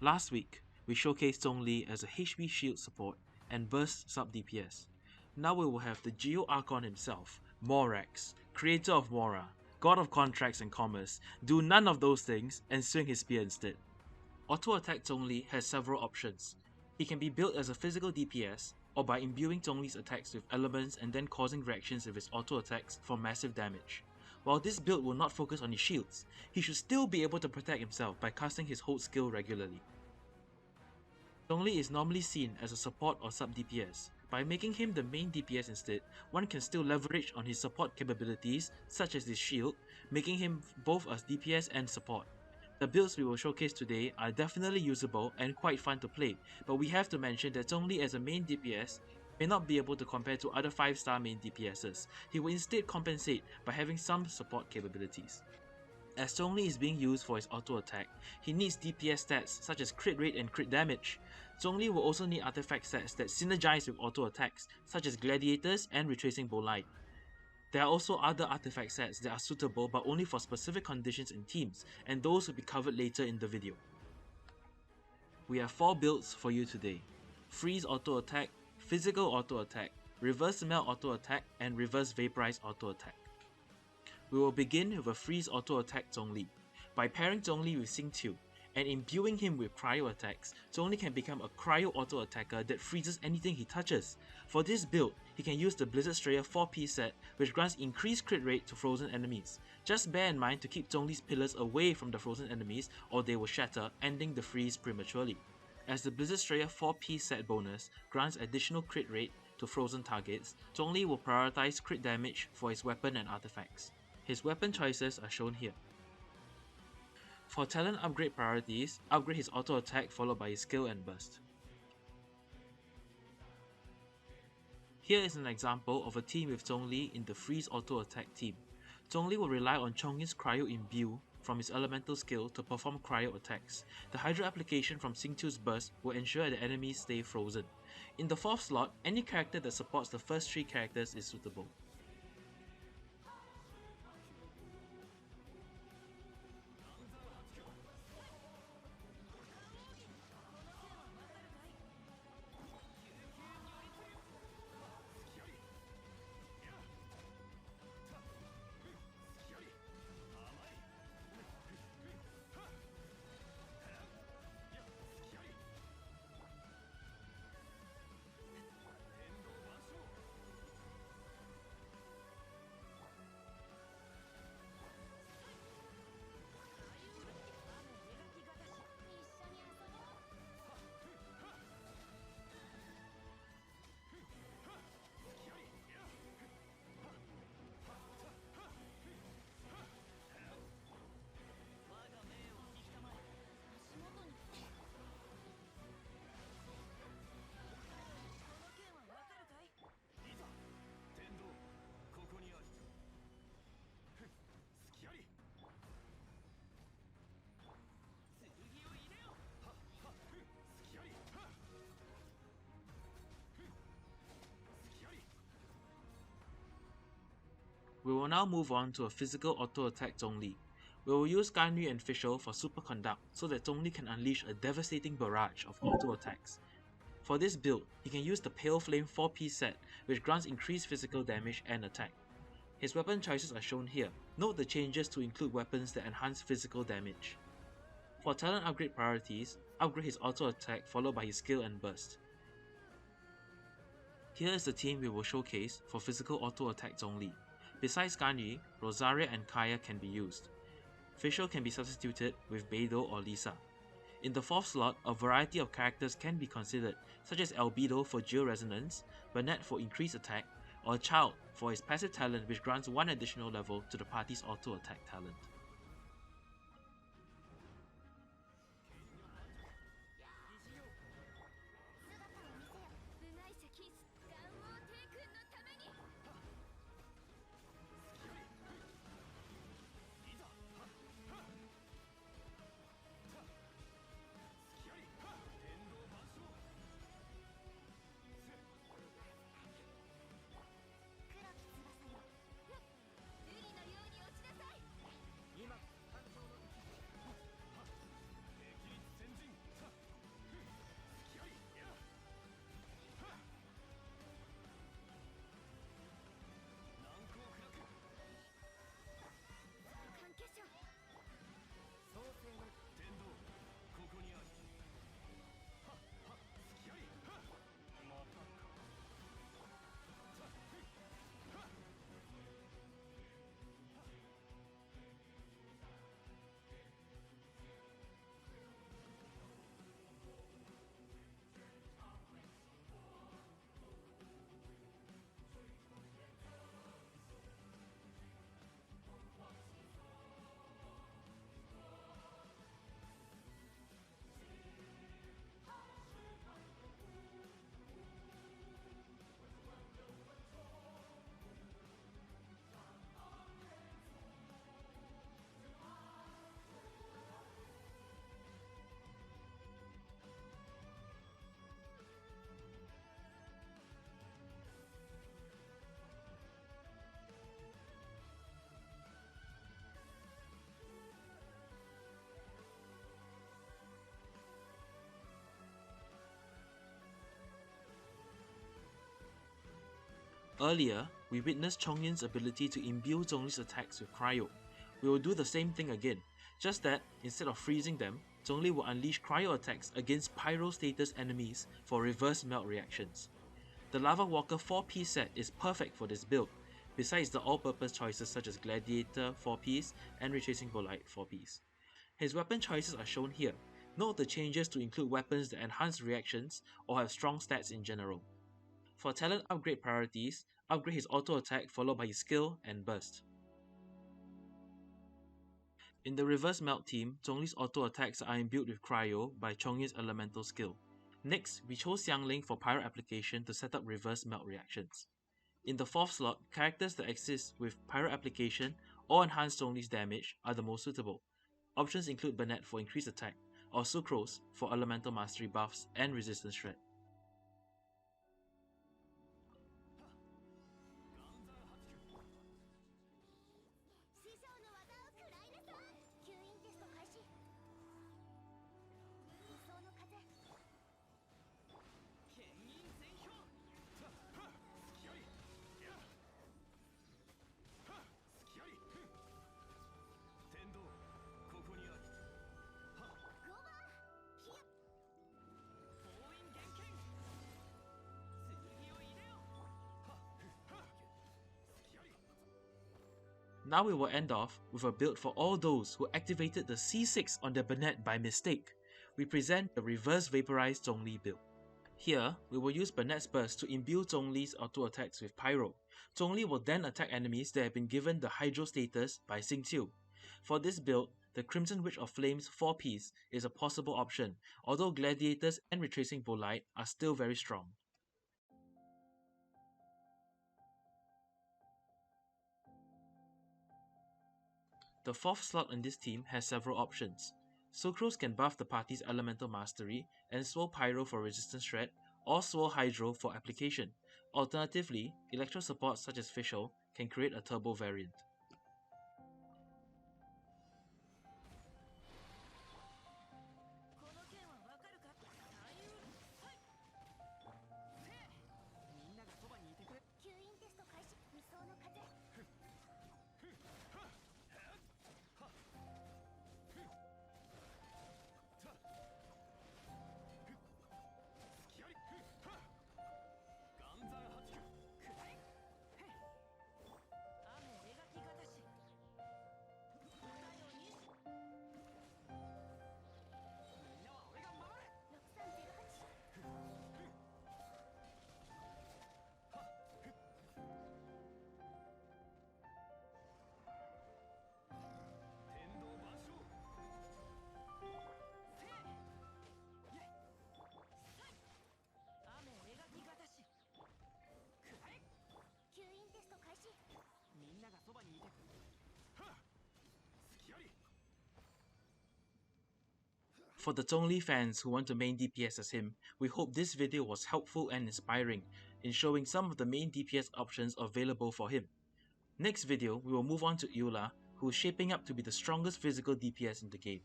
Last week, we showcased Zhongli as a HP shield support and burst sub DPS. Now we will have the Geo Archon himself, Morax, creator of Mora, god of contracts and commerce, do none of those things and swing his spear instead. Auto attack Zhongli has several options. He can be built as a physical DPS, or by imbuing Zhongli's attacks with elements and then causing reactions with his auto attacks for massive damage. While this build will not focus on his shields, he should still be able to protect himself by casting his hold skill regularly. Zhongli is normally seen as a support or sub DPS. By making him the main DPS instead, one can still leverage on his support capabilities such as his shield, making him both as DPS and support. The builds we will showcase today are definitely usable and quite fun to play, but we have to mention that Zhongli as a main DPS may not be able to compare to other 5-star main DPSs. He will instead compensate by having some support capabilities. As Zhongli is being used for his auto attack, he needs DPS stats such as crit rate and crit damage. Zhongli will also need artifact stats that synergize with auto attacks such as gladiators and retracing bowline. There are also other artifact sets that are suitable but only for specific conditions and teams, and those will be covered later in the video. We have 4 builds for you today: Freeze auto attack, Physical auto attack, Reverse melt auto attack, and Reverse vaporize auto attack. We will begin with a Freeze auto attack Zhongli. By pairing Zhongli with Xingqiu and imbuing him with cryo attacks, Zhongli can become a cryo auto attacker that freezes anything he touches. For this build, he can use the Blizzard Strayer 4-piece set, which grants increased crit rate to frozen enemies. Just bear in mind to keep Zhongli's pillars away from the frozen enemies or they will shatter, ending the freeze prematurely. As the Blizzard Strayer 4-piece set bonus grants additional crit rate to frozen targets, Zhongli will prioritize crit damage for his weapon and artifacts. His weapon choices are shown here. For talent upgrade priorities, upgrade his auto attack followed by his skill and burst. Here is an example of a team with Zhongli in the Freeze auto attack team. Zhongli will rely on Chongyin's cryo imbue from his elemental skill to perform cryo attacks. The Hydra application from Xingqiu's burst will ensure that enemies stay frozen. In the 4th slot, any character that supports the first 3 characters is suitable. We will now move on to a physical auto attack Zhongli. We will use Ganyu and Fischl for Superconduct so that Zhongli can unleash a devastating barrage of auto attacks. For this build, he can use the Pale Flame 4-piece set, which grants increased physical damage and attack. His weapon choices are shown here. Note the changes to include weapons that enhance physical damage. For talent upgrade priorities, upgrade his auto attack followed by his skill and burst. Here is the team we will showcase for physical auto attack Zhongli. Besides Ganyu, Rosaria and Kaya can be used. Fischl can be substituted with Beidou or Lisa. In the 4th slot, a variety of characters can be considered, such as Albedo for Geo-Resonance, Burnett for increased attack, or Child for his passive talent which grants 1 additional level to the party's auto attack talent. Earlier, we witnessed Chongyun's ability to imbue Zhongli's attacks with cryo. We will do the same thing again, just that instead of freezing them, Zhongli will unleash cryo attacks against pyro status enemies for reverse melt reactions. The Lava Walker 4-piece set is perfect for this build, besides the all-purpose choices such as Gladiator 4-piece and Retracing Bolide 4-piece. His weapon choices are shown here. Note the changes to include weapons that enhance reactions or have strong stats in general. For talent upgrade priorities, upgrade his auto attack followed by his skill and burst. In the reverse melt team, Zhongli's auto attacks are imbued with cryo by Chongyun's elemental skill. Next, we chose Xiangling for pyro application to set up reverse melt reactions. In the 4th slot, characters that exist with pyro application or enhance Zhongli's damage are the most suitable. Options include Bennett for increased attack, or Sucrose for elemental mastery buffs and resistance shred. Now we will end off with a build for all those who activated the C6 on their Bennett by mistake. We present the reverse vaporized Zhongli build. Here, we will use Bennett's burst to imbue Zhongli's auto attacks with pyro. Zhongli will then attack enemies that have been given the hydro status by Xingqiu. For this build, the Crimson Witch of Flames 4-piece is a possible option, although Gladiators and Retracing Bolide are still very strong. The 4th slot in this team has several options. Sucrose can buff the party's elemental mastery and swirl pyro for resistance shred, or swirl hydro for application. Alternatively, electro supports such as Fischl can create a turbo variant. For the Zhongli fans who want to main DPS as him, we hope this video was helpful and inspiring in showing some of the main DPS options available for him. Next video, we will move on to Eula, who is shaping up to be the strongest physical DPS in the game.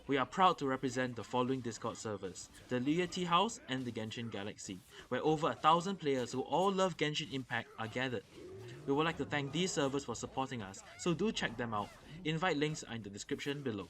We are proud to represent the following Discord servers, the Liyue Teahouse and the Genshin Galaxy, where over 1,000 players who all love Genshin Impact are gathered. We would like to thank these servers for supporting us, so do check them out. Invite links are in the description below.